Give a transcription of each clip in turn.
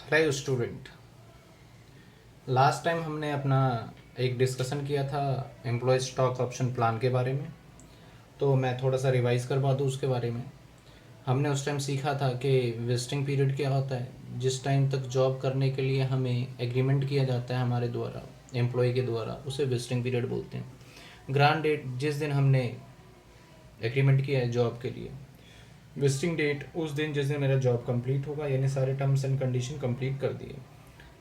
Hello student. Last time हमने अपना एक डिस्कशन किया था एम्प्लॉय स्टॉक ऑप्शन प्लान के बारे में। तो मैं थोड़ा सा रिवाइज़ करवा दूँ उसके बारे में। हमने उस टाइम सीखा था कि वेस्टिंग पीरियड क्या होता है। जिस टाइम तक जॉब करने के लिए हमें एग्रीमेंट किया जाता है हमारे द्वारा, एम्प्लॉय के द्वारा, उसे वेस्टिंग पीरियड बोलते हैं। ग्रांड डेट जिस दिन हमने एग्रीमेंट किया है जॉब के लिए, वेस्टिंग डेट उस दिन जिस दिन मेरा जॉब कंप्लीट होगा, यानी सारे टर्म्स एंड कंडीशन कंप्लीट कर दिए।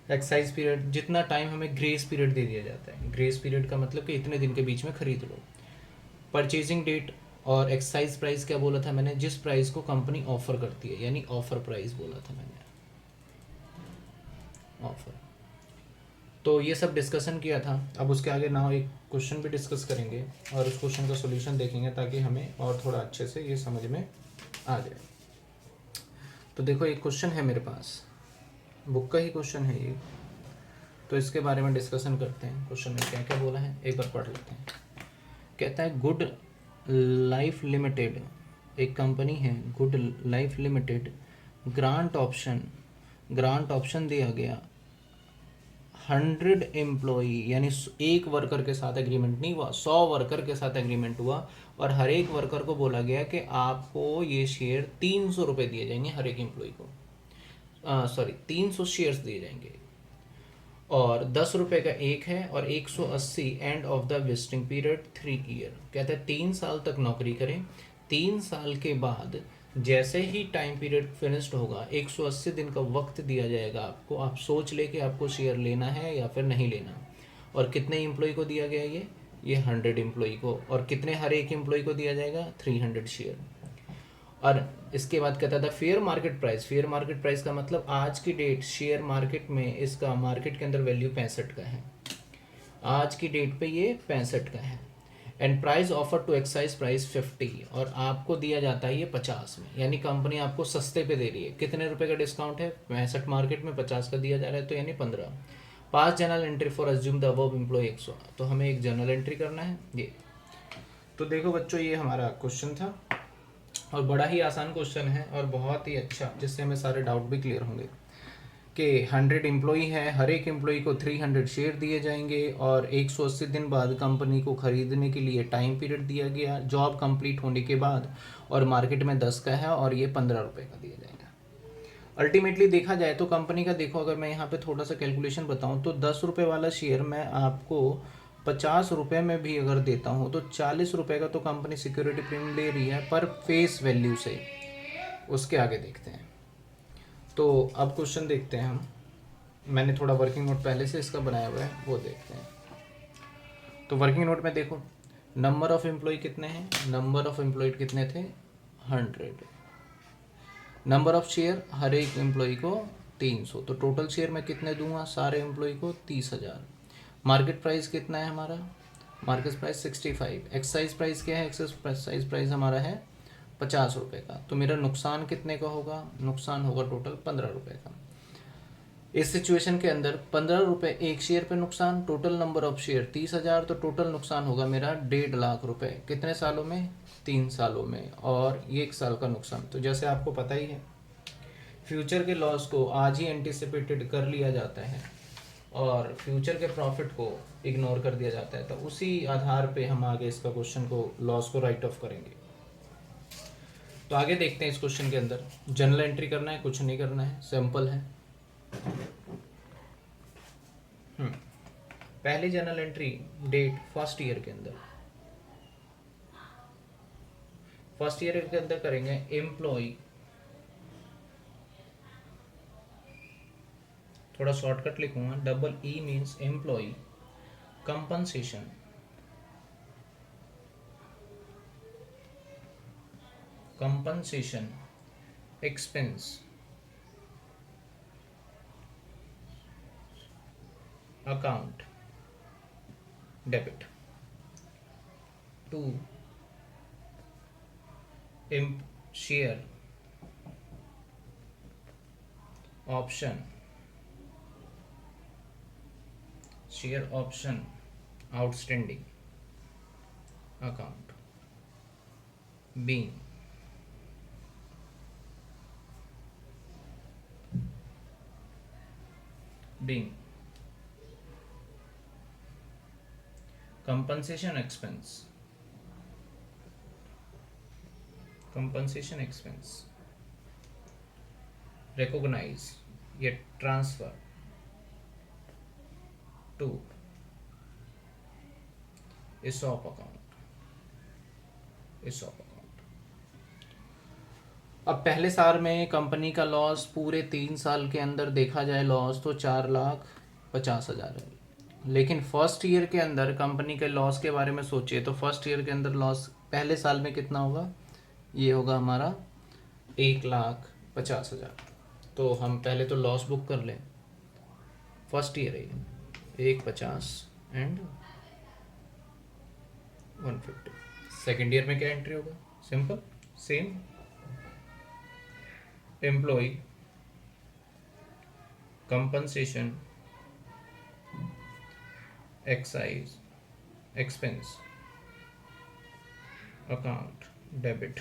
एक्साइज पीरियड जितना टाइम हमें ग्रेस पीरियड दे दिया जाता है। ग्रेस पीरियड का मतलब कि इतने दिन के बीच में खरीद लो। परचेजिंग डेट और एक्साइज प्राइस क्या बोला था मैंने, जिस प्राइस को कंपनी ऑफर करती है, यानी ऑफर प्राइस बोला था मैंने, ऑफर। तो ये सब डिस्कशन किया था। अब उसके आगे ना एक क्वेश्चन भी डिस्कस करेंगे और उस क्वेश्चन का सोल्यूशन देखेंगे ताकि हमें और थोड़ा अच्छे से ये समझ में आ जाए। तो देखो एक क्वेश्चन है मेरे पास, बुक का ही क्वेश्चन है ये, तो इसके बारे में डिस्कशन करते हैं। क्वेश्चन में क्या क्या बोला है एक बार पढ़ लेते हैं। कहता है गुड लाइफ लिमिटेड, एक कंपनी है good life limited, grant option दिया गया 100 एम्प्लॉई, यानी एक वर्कर के साथ एग्रीमेंट नहीं हुआ, 100 वर्कर के साथ एग्रीमेंट हुआ। और हर एक वर्कर को बोला गया कि आपको ये शेयर 300 रुपये दिए जाएंगे हर एक एम्प्लॉय को, सॉरी 300 शेयर्स दिए जाएंगे। और 10 रुपये का एक है और 180 end of the vesting period 3 year. कहता है 3 साल तक नौकरी करें, 3 साल के बाद जैसे ही टाइम पीरियड फिनिश्ड होगा 180 दिन का वक्त दिया जाएगा आपको, आप सोच ले कि आपको शेयर लेना है या फिर नहीं लेना। और कितने एम्प्लॉय को दिया गया ये 100 एम्प्लॉय को। और कितने हर एक एम्प्लॉय को दिया जाएगा 300 शेयर। और इसके बाद कहता था fair market price. Fair market price का मतलब आज की डेट शेयर मार्केट में इसका मार्केट के अंदर वैल्यू 65 का है, आज की डेट पे ये 65 का है। And price offer to excise price 50, और आपको दिया जाता है ये 50 में, यानी कंपनी आपको सस्ते पे दे रही है। कितने रुपए का डिस्काउंट है, 65 मार्केट में 50 का दिया जा रहा है, तो यानी 15। Pass journal entry for assume the above employ 100, तो हमें एक जर्नल एंट्री करना है ये। तो देखो बच्चों ये हमारा क्वेश्चन था और बड़ा ही आसान क्वेश्चन है और बहुत ही अच्छा, जिससे हमें सारे डाउट भी क्लियर होंगे। कि 100 एम्प्लॉय है, हर एक एम्प्लॉय को 300 शेयर दिए जाएंगे और 180 दिन बाद कंपनी को खरीदने के लिए टाइम पीरियड दिया गया जॉब कंप्लीट होने के बाद, और मार्केट में 10 का है और ये 15 रुपये का दिया जाएगा। अल्टीमेटली देखा जाए तो कंपनी का, देखो अगर मैं यहाँ पे थोड़ा सा कैलकुलेशन बताऊँ तो 10 रुपये वाला शेयर मैं आपको 50 रुपये में भी अगर देता हूँ तो 40 रुपये का तो कंपनी सिक्योरिटी प्रीमियम ले रही है पर फेस वैल्यू से। उसके आगे देखते हैं। तो अब क्वेश्चन देखते हैं हम। मैंने थोड़ा वर्किंग नोट पहले से इसका बनाया हुआ है, वो देखते हैं। तो वर्किंग नोट में देखो नंबर ऑफ एम्प्लॉय कितने हैं, नंबर ऑफ एम्प्लॉय कितने थे 100। नंबर ऑफ शेयर हर एक एम्प्लॉय को 300, तो टोटल शेयर मैं कितने दूंगा सारे एम्प्लॉय को 30,000। मार्केट प्राइस कितना है हमारा, मार्केट प्राइस 65। एक्साइज प्राइस क्या है, एक्साइज प्राइस हमारा है 50 रुपये का। तो मेरा नुकसान कितने का होगा, नुकसान होगा टोटल 15 रुपये का। इस सिचुएशन के अंदर 15 रुपये एक शेयर पे नुकसान, टोटल नंबर ऑफ शेयर 30,000, तो टोटल नुकसान होगा मेरा 1.5 लाख रुपए। कितने सालों में, 3 सालों में, और ये 1 साल का नुकसान। तो जैसे आपको पता ही है फ्यूचर के लॉस को आज ही एंटिसिपेटेड कर लिया जाता है और फ्यूचर के प्रॉफिट को इग्नोर कर दिया जाता है। तो उसी आधार पे हम आगे इसका क्वेश्चन को, लॉस को राइट ऑफ करेंगे। तो आगे देखते हैं इस क्वेश्चन के अंदर जनरल एंट्री करना है, कुछ नहीं करना है, सिंपल है। पहली journal entry date first year के अंदर, फर्स्ट ईयर के अंदर करेंगे एम्प्लॉय, थोड़ा शॉर्टकट लिखूंगा, double E means employ compensation, compensation expense account debit to share option, share option outstanding account being being compensation expense recognize yet transfer to ESOP account. अब पहले साल में कंपनी का लॉस पूरे 3 साल के अंदर देखा जाए लॉस तो 4,50,000 है, लेकिन फर्स्ट ईयर के अंदर कंपनी के लॉस के बारे में सोचिए तो फर्स्ट ईयर के अंदर लॉस पहले साल में कितना होगा, ये होगा हमारा 1,50,000। तो हम पहले तो लॉस बुक कर लें, फर्स्ट ईयर है 1,50 एंड 150। सेकेंड ईयर में क्या एंट्री होगा, simple same, employ compensation excise expense account debit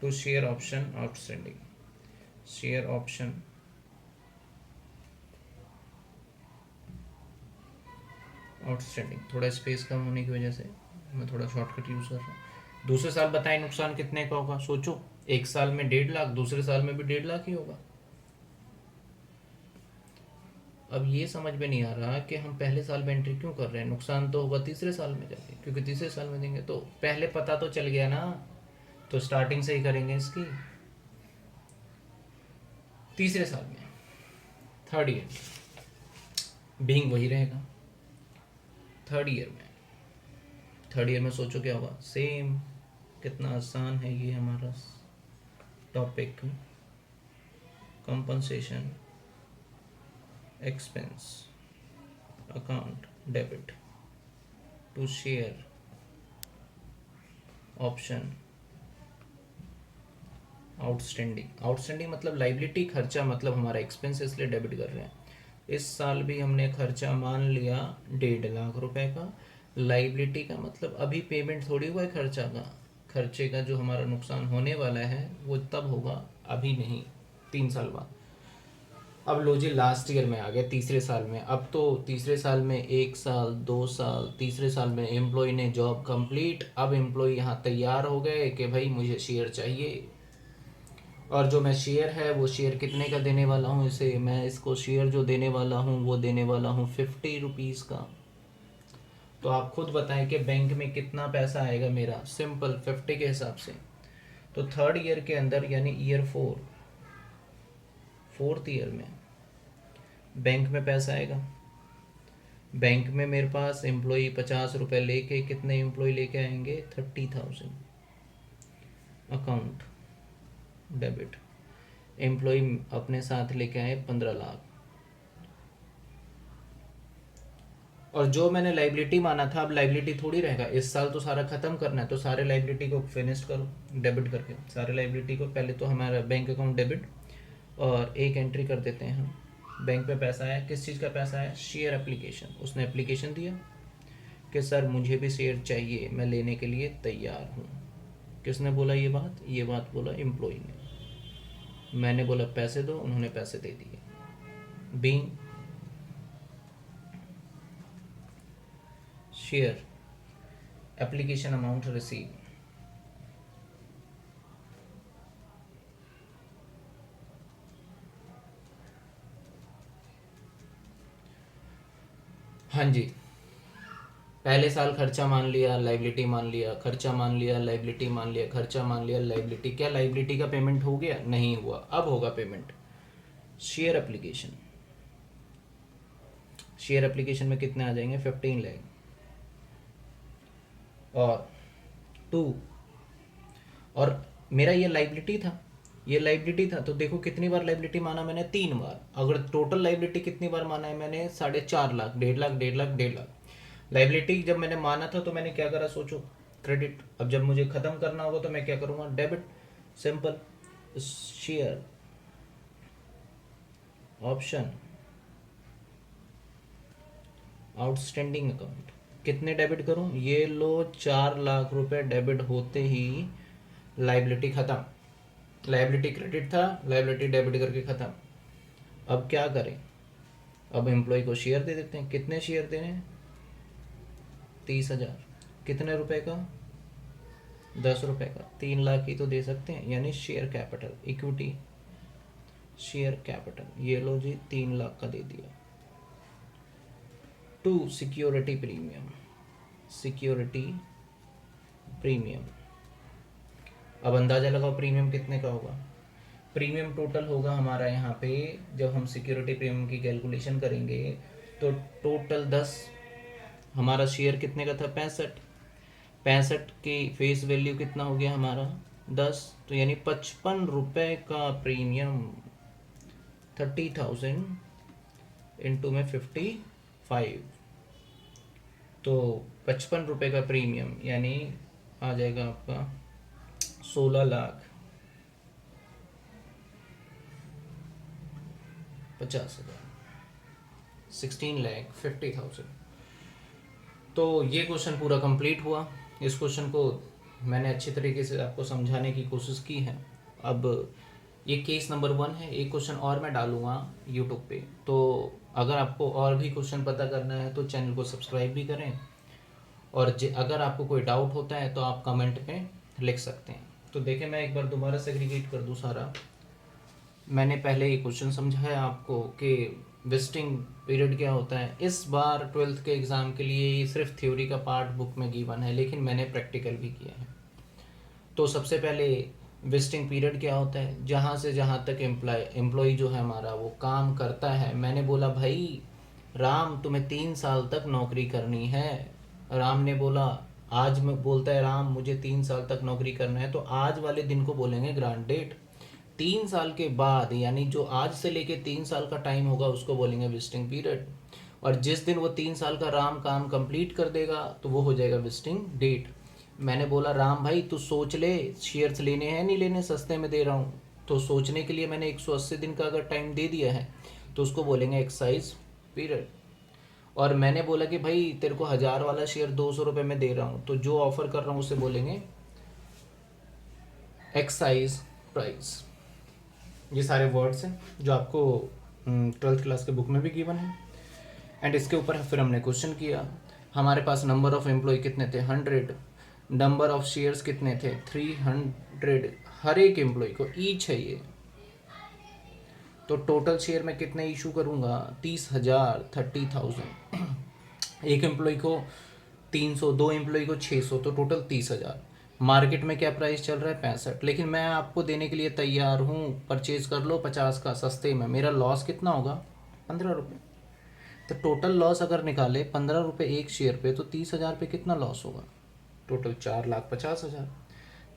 to share option outstanding. Share option outstanding, थोड़ा स्पेस कम होने की वजह से मैं थोड़ा शॉर्टकट यूज कर रहा हूँ। दूसरे साल बताएं नुकसान कितने का होगा, सोचो एक साल में 1.5 लाख, दूसरे साल में भी 1.5 लाख ही होगा। अब ये समझ में नहीं आ रहा कि हम पहले साल में एंट्री क्यों कर रहे हैं, नुकसान तो होगा तीसरे साल में जाके, क्योंकि तीसरे साल में देंगे तो पहले पता तो चल गया ना, तो स्टार्टिंग से ही करेंगे इसकी तीसरे साल में। थर्ड ईयर बीइंग वही रहेगा। थर्ड ईयर में सोचो क्या होगा, सेम, कितना आसान है ये हमारा topic, compensation expense account debit to share option outstanding मतलब लाइबिलिटी, खर्चा मतलब हमारा एक्सपेंस, इसलिए डेबिट कर रहे हैं। इस साल भी हमने खर्चा मान लिया 1.5 लाख रुपए का, लाइबिलिटी का मतलब अभी पेमेंट थोड़ी हुआ है खर्चा का, खर्चे का जो हमारा नुकसान होने वाला है वो तब होगा, अभी नहीं, 3 साल बाद। अब लो जी लास्ट ईयर में आ गया, तीसरे साल में, अब तो तीसरे साल में 1 साल 2 साल, तीसरे साल में एम्प्लॉय ने जॉब कंप्लीट, अब एम्प्लॉय यहाँ तैयार हो गए कि भाई मुझे शेयर चाहिए, और जो मैं शेयर है वो शेयर कितने का देने वाला हूँ इसे, मैं इसको शेयर जो देने वाला हूँ वो देने वाला हूँ 50 रुपीज़ का। तो आप खुद बताएं कि बैंक में कितना पैसा आएगा मेरा, सिंपल 50 के हिसाब से। तो थर्ड ईयर के अंदर यानी ईयर 4, फोर्थ ईयर में बैंक में पैसा आएगा। बैंक में मेरे पास एम्प्लॉय 50 रुपये लेके, कितने एम्प्लॉय लेके आएंगे, 30,000। अकाउंट डेबिट, एम्प्लॉय अपने साथ लेके आए 15 लाख, और जो मैंने लाइबिलिटी माना था अब लाइबिलिटी थोड़ी रहेगा, इस साल तो सारा खत्म करना है, तो सारे लाइबिलिटी को फिनिश करो डेबिट करके, सारे लाइबिलिटी को। पहले तो हमारा बैंक अकाउंट डेबिट, और एक एंट्री कर देते हैं हम, बैंक में पैसा आया, किस चीज़ का पैसा आया, शेयर एप्लीकेशन, उसने एप्लीकेशन दिया कि सर मुझे भी शेयर चाहिए, मैं लेने के लिए तैयार हूँ। किसने बोला ये बात बोला एम्प्लॉय ने, मैंने बोला पैसे दो, उन्होंने पैसे दे दिए। Being share application amount receive, हाँ जी, पहले साल खर्चा मान लिया, लाइबिलिटी मान लिया, खर्चा मान लिया, लाइबिलिटी मान लिया, खर्चा मान लिया, लाइबिलिटी, क्या लाइबिलिटी का पेमेंट हो गया, नहीं हुआ, अब होगा payment. Share application, share application में कितने आ जाएंगे, 15 लाख, और 2, और मेरा ये लाइबिलिटी था, तो देखो कितनी बार लाइबिलिटी माना मैंने, 3 बार। अगर टोटल लाइबिलिटी कितनी बार माना है मैंने, 4.5 लाख, 1.5 लाख, 1.5 लाख, 1.5 लाख। लाइबिलिटी जब मैंने माना था तो मैंने क्या करा, सोचो, क्रेडिट। अब जब मुझे खत्म करना होगा तो मैं क्या करूँगा, debit, simple. Share option outstanding account, कितने डेबिट करूँ, ये लो 4 लाख रुपए डेबिट होते ही लाइबिलिटी ख़त्म, लाइबिलिटी क्रेडिट था, लाइबिलिटी डेबिट करके ख़त्म। अब क्या करें, अब एम्प्लॉय को शेयर दे देते हैं। कितने शेयर देने हैं? 30,000। कितने रुपए का? 10 रुपए का। 3 लाख ही तो दे सकते हैं, यानी share capital, equity share capital, ये लो जी 3 लाख का दे दिया। 2 सिक्योरिटी प्रीमियम, सिक्योरिटी प्रीमियम। अब अंदाजा लगाओ प्रीमियम कितने का होगा। प्रीमियम टोटल होगा हमारा यहाँ पे, जब हम सिक्योरिटी प्रीमियम की कैलकुलेशन करेंगे तो टोटल 10, हमारा शेयर कितने का था? 65 की फेस वैल्यू कितना हो गया हमारा? 10, तो यानी 55 रुपये का प्रीमियम। 30,000 इंटू में 55, तो 55 रुपये का प्रीमियम, यानी आ जाएगा आपका 16,50,000, 16,50,000। तो ये क्वेश्चन पूरा कंप्लीट हुआ। इस क्वेश्चन को मैंने अच्छी तरीके से आपको समझाने की कोशिश की है। अब ये केस नंबर 1 है। एक क्वेश्चन और मैं डालूँगा यूट्यूब पे, तो अगर आपको और भी क्वेश्चन पता करना है तो चैनल को सब्सक्राइब भी करें, और अगर आपको कोई डाउट होता है तो आप कमेंट में लिख सकते हैं। तो देखें, मैं एक बार दोबारा सेग्रीगेट कर दूँ सारा। मैंने पहले ये क्वेश्चन समझाया आपको कि विजिटिंग पीरियड क्या होता है। इस बार 12th के एग्ज़ाम के लिए ये सिर्फ थ्योरी का पार्ट बुक में गिवन है, लेकिन मैंने प्रैक्टिकल भी किया है। तो सबसे पहले विजिटिंग पीरियड क्या होता है? जहाँ से जहाँ तक एम्प्लॉय जो है हमारा वो काम करता है। मैंने बोला भाई राम तुम्हें 3 साल तक नौकरी करनी है। राम ने बोला, आज में बोलता है राम मुझे 3 साल तक नौकरी करना है, तो आज वाले दिन को बोलेंगे ग्रांट डेट। 3 साल के बाद, यानी जो आज से लेके 3 साल का टाइम होगा उसको बोलेंगे विजिटिंग पीरियड। और जिस दिन वो 3 साल का राम काम कंप्लीट कर देगा तो वो हो जाएगा विजिटिंग डेट। मैंने बोला राम भाई तू सोच ले, शेयर्स लेने हैं नहीं लेने, सस्ते में दे रहा हूँ। तो सोचने के लिए मैंने 180 दिन का अगर टाइम दे दिया है तो उसको बोलेंगे एक्साइज पीरियड। और मैंने बोला कि भाई तेरे को 1000 वाला शेयर 200 रुपये में दे रहा हूँ, तो जो ऑफर कर रहा हूँ उसे बोलेंगे एक्साइज प्राइस। ये सारे वर्ड्स हैं जो आपको 12th क्लास के बुक में भी गिवन है। एंड इसके ऊपर फिर हमने क्वेश्चन किया। हमारे पास नंबर ऑफ एम्प्लॉय कितने थे? 100। नंबर ऑफ शेयर्स कितने थे? 300। हर एक एम्प्लॉय को ईच है ये। तो टोटल शेयर मैं कितने इशू करूँगा? 30,000, 30,000। एक एम्प्लॉय को 300, 2 एम्प्लॉय को 600, तो टोटल 30,000। मार्केट में क्या प्राइस चल रहा है? 65, लेकिन मैं आपको देने के लिए तैयार हूँ, परचेज कर लो 50 का सस्ते में। मेरा लॉस कितना होगा? 15 रुपये। तो टोटल लॉस अगर निकाले 15 रुपये एक शेयर पे, तो 30,000 पे कितना लॉस होगा? टोटल 4,50,000।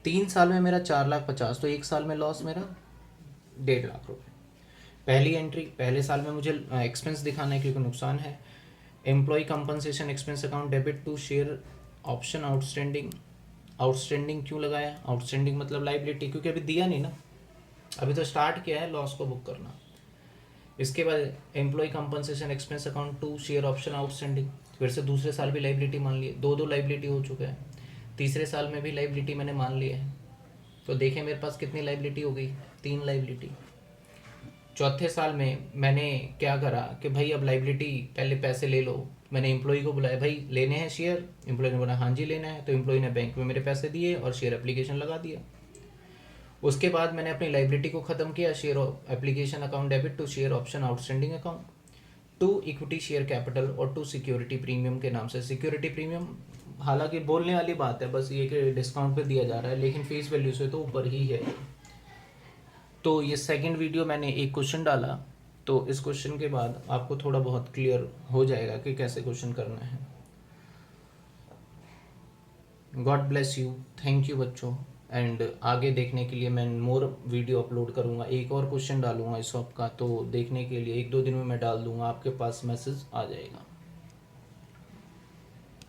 3 साल में मेरा 4,50,000, तो एक साल में लॉस मेरा 1.5 लाख रुपये। पहली एंट्री, पहले साल में मुझे एक्सपेंस दिखाना है क्योंकि नुकसान है। Employ compensation expense account debit to share option outstanding. Outstanding क्यों लगाया? आउटस्टैंडिंग मतलब लाइबिलिटी, क्योंकि अभी दिया नहीं ना, अभी तो स्टार्ट किया है लॉस को बुक करना। इसके बाद employ compensation expense account to share option outstanding, फिर से दूसरे साल भी लाइबिलिटी मान लिए। दो लाइबिलिटी हो चुका है। तीसरे साल में भी लाइबिलिटी मैंने मान ली है। तो देखें मेरे पास कितनी लाइबिलिटी हो गई? 3 लाइबिलिटी। चौथे साल में मैंने क्या करा कि भाई अब लाइबिलिटी पहले पैसे ले लो। मैंने एम्प्लॉय को बुलाया, भाई लेने हैं शेयर? एम्प्लॉय ने बोला हाँ जी लेना है। तो एम्प्लॉय ने बैंक में मेरे पैसे दिए और शेयर एप्लीकेशन लगा दिया। उसके बाद मैंने अपनी लाइबिलिटी को ख़त्म किया। Share application account debit to share option outstanding account, to equity share capital और टू सिक्योरिटी प्रीमियम के नाम से। सिक्योरिटी प्रीमियम हालांकि बोलने वाली बात है, बस ये कि डिस्काउंट पे दिया जा रहा है, लेकिन फेस वैल्यू से तो ऊपर ही है। तो ये सेकंड वीडियो मैंने एक क्वेश्चन डाला, तो इस क्वेश्चन के बाद आपको थोड़ा बहुत क्लियर हो जाएगा कि कैसे क्वेश्चन करना है। God bless you, thank you बच्चों। एंड आगे देखने के लिए मैं मोर वीडियो अपलोड करूँगा। एक और क्वेश्चन डालूँगा इस का, तो देखने के लिए 1-2 दिन में मैं डाल दूँगा, आपके पास मैसेज आ जाएगा।